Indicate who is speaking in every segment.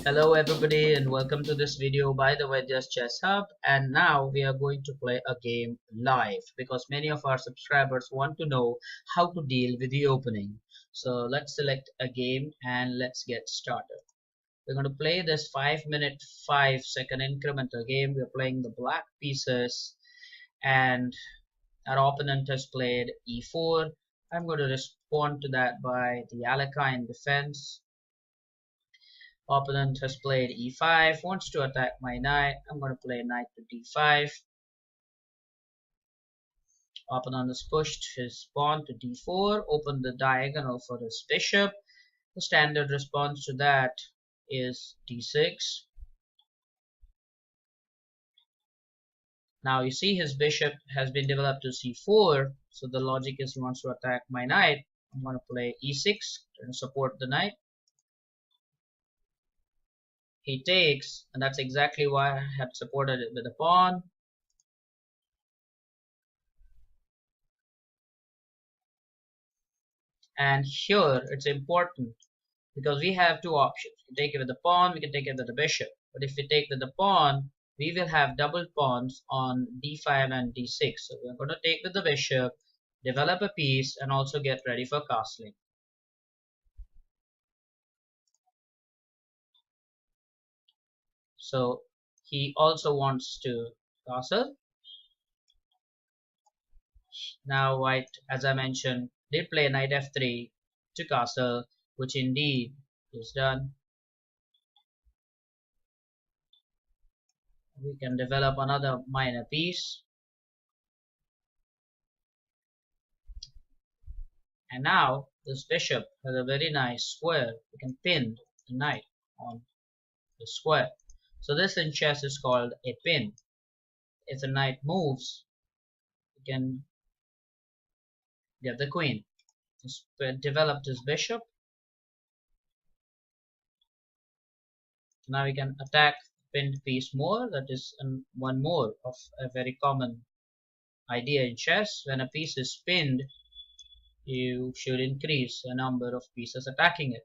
Speaker 1: Hello everybody and welcome to this video by the Vedas Chess Hub, and now we are going to play a game live because many of our subscribers want to know how to deal with the opening. So let's select a game and let's get started. We're going to play this 5-minute 5-second incremental game. We're playing the black pieces and our opponent has played e4. I'm going to respond to that by the Alekhine defense. Opponent has played e5, wants to attack my knight. I'm going to play knight to d5. Opponent has pushed his pawn to d4, opened the diagonal for his bishop. The standard response to that is d6. Now you see his bishop has been developed to c4, so the logic is he wants to attack my knight. I'm going to play e6 to support the knight. He takes, and that's exactly why I had supported it with a pawn. And here it's important because we have two options. We can take it with the pawn, we can take it with the bishop. But if we take with the pawn, we will have double pawns on d5 and d6. So we're going to take with the bishop, develop a piece, and also get ready for castling. So he also wants to castle. Now white, as I mentioned, did play knight f3 to castle, which indeed is done. We can develop another minor piece. And now this bishop has a very nice square. We can pin the knight on the square. So this in chess is called a pin. If the knight moves, we can get the queen. Just develop this bishop. Now we can attack the pinned piece more. That is one more of a very common idea in chess. When a piece is pinned, you should increase the number of pieces attacking it.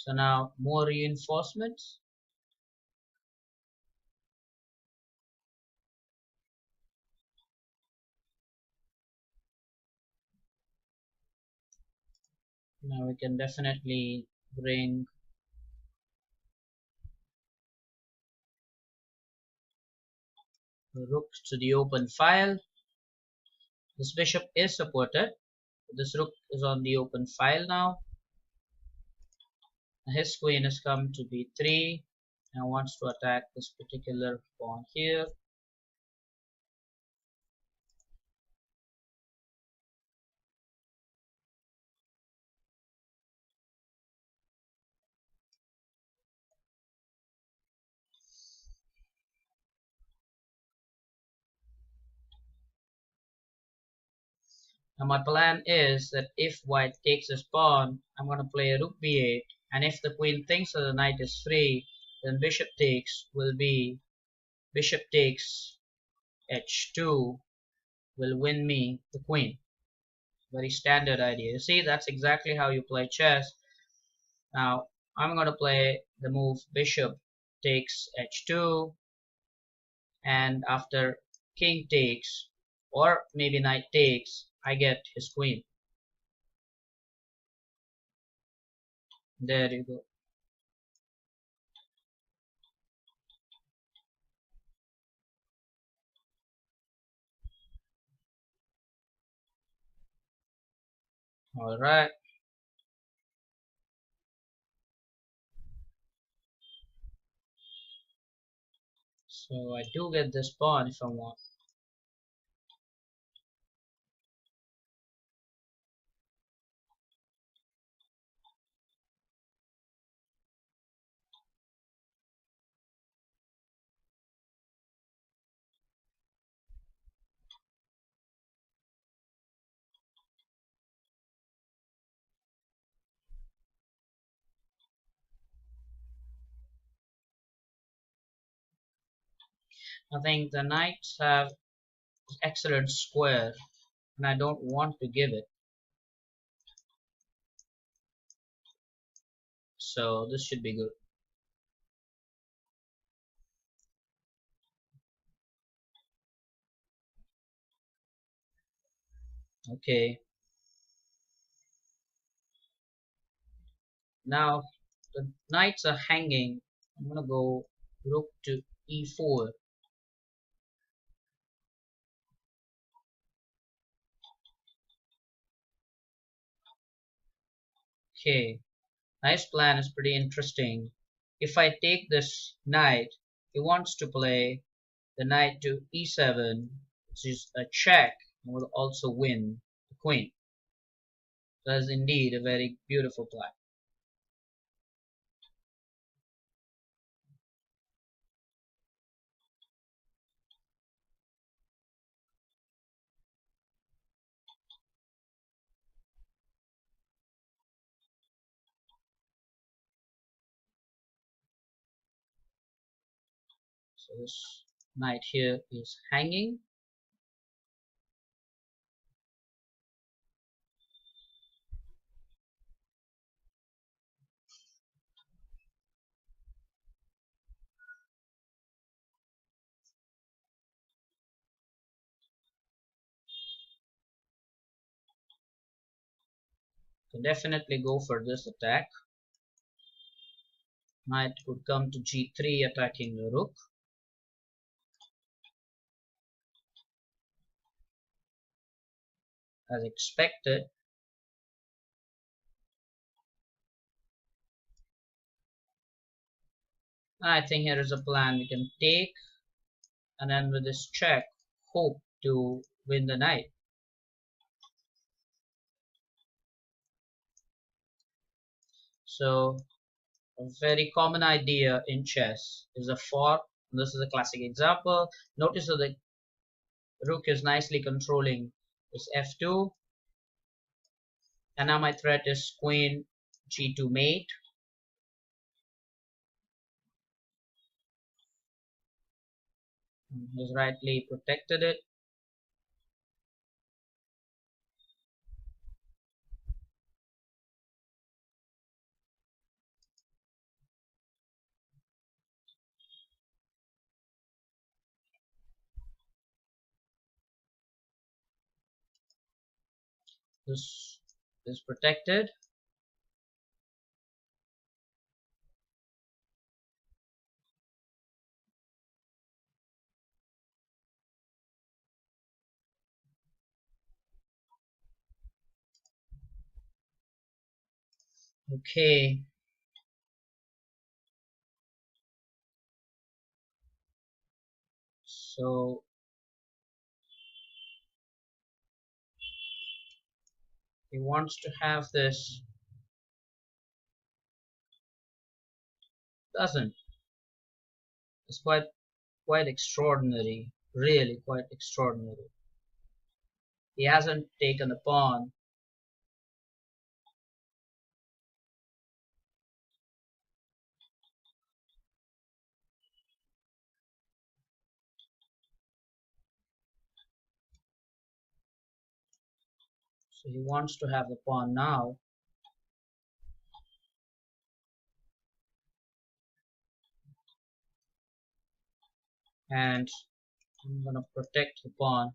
Speaker 1: So now more reinforcements. Now we can definitely bring the rook to the open file. This bishop is supported. This rook is on the open file now. His queen has come to b3 and wants to attack this particular pawn here. Now my plan is that if white takes this pawn, I'm going to play rook b8, and if the queen thinks that the knight is free, then bishop takes will be bishop takes h2 will win me the queen. Very standard idea. You see, that's exactly how you play chess. Now I'm going to play the move bishop takes h2, and after king takes or maybe knight takes, I get his queen. There you go. All right. So I do get this pawn if I want. I think the knights have excellent square and I don't want to give it. So this should be good. Okay, now the knights are hanging. I'm gonna go rook to e4. Okay, knight's plan is pretty interesting. If I take this knight, he wants to play the knight to e7, which is a check, and will also win the queen. That is indeed a very beautiful plan. So this knight here is hanging. Can definitely go for this attack. Knight could come to g3 attacking the rook. As expected. I think here is a plan. We can take and then with this check hope to win the knight. So a very common idea in chess is a fork. This is a classic example. Notice that the rook is nicely controlling this f2, and now my threat is queen g2 mate. He's rightly protected it. This is protected. Okay, so he wants to have this, doesn't. It's quite extraordinary, really quite extraordinary. He hasn't taken a pawn. So he wants to have the pawn now. And I'm gonna protect the pawn.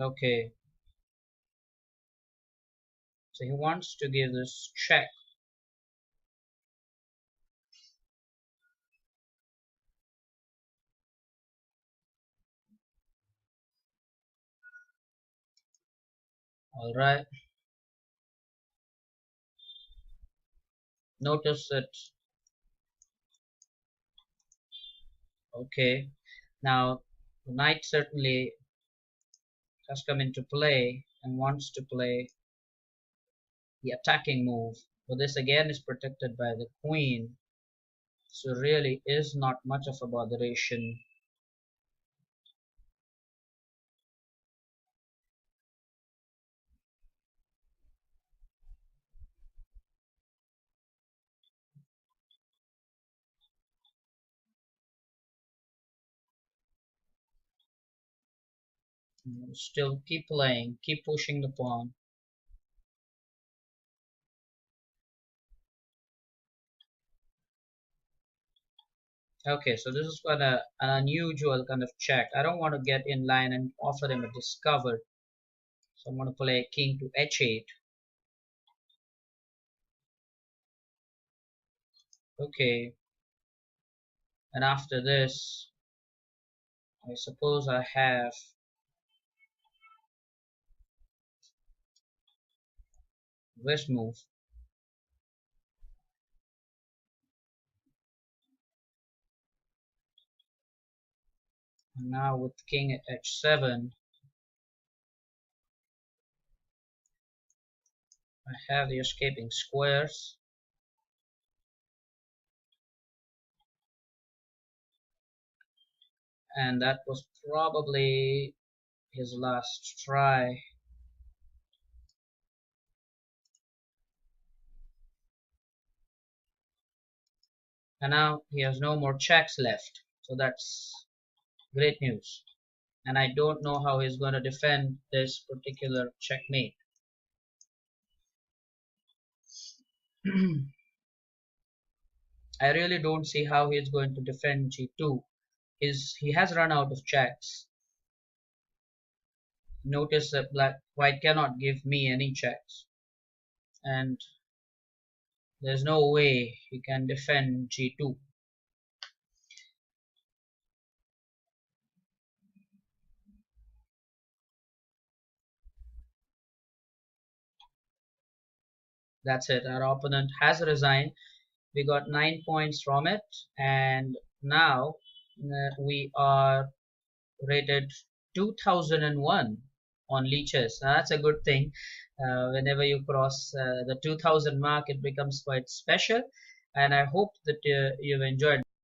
Speaker 1: Okay. So he wants to give this check. Alright. Notice that, okay. Now the knight certainly has come into play and wants to play the attacking move. But this again is protected by the queen. So really is not much of a botheration. Still keep playing, keep pushing the pawn. Okay, so this is quite an unusual kind of check. I don't want to get in line and offer him a discovered. So I'm going to play king to h8. Okay, and after this, I suppose I have this move. And now with king at h7, I have the escaping squares. And that was probably his last try. And now he has no more checks left, so that's great news. And I don't know how he's going to defend this particular checkmate. I really don't see how he's going to defend g2. He has run out of checks. Notice that white cannot give me any checks, and there's no way he can defend g2. That's it. Our opponent has resigned. We got 9 points from it, and now we are rated 2001 on leeches. Now, that's a good thing. Whenever you cross the 2000 mark, it becomes quite special, and I hope that you've enjoyed